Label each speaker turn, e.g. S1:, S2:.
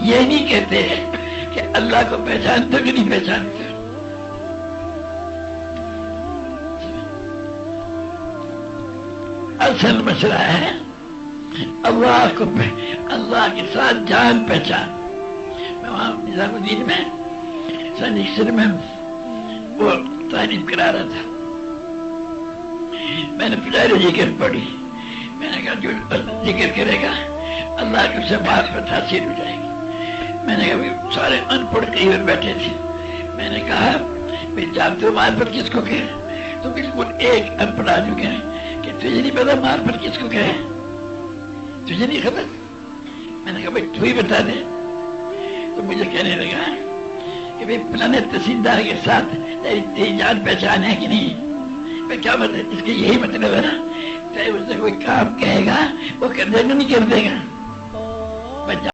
S1: یہ نہیں کہتے کہ اللہ کو پہچانتے کہ نہیں پہچانتے. اصل مسئلہ ہے اللہ کو اللہ کے ساتھ جان پہچان. میں وہاں نظام الدین میں سن 61 میں وہ تعلیم کرا رہا تھا. میں نے پچھلے ذکر پڑھی. میں نے کہا جو ذکر کرے گا اللہ کے سے بات پر تاثیر ہو جائے گی. میں نے کہا سارے ان پڑھ کئی بار بیٹھے تھے. میں نے کہا جانتے ہو مار پر کس کو کہ تو بالکل ایک ان پڑھ آدمی کہیں کہ تجھے نہیں پتا مار پر کس کو کہے, تجھے نہیں خبر. میں نے کہا بھائی تو ہی بتا دے. تو مجھے کہنے لگا کہ بھائی فلانے تحصیلدار کے ساتھ تیری جان پہچان ہے کہ نہیں. میں کیا مطلب, اس کے یہی مطلب ہے نا, چاہے اس سے کوئی کام کہے گا وہ کر دے گا نہیں کر دے گا.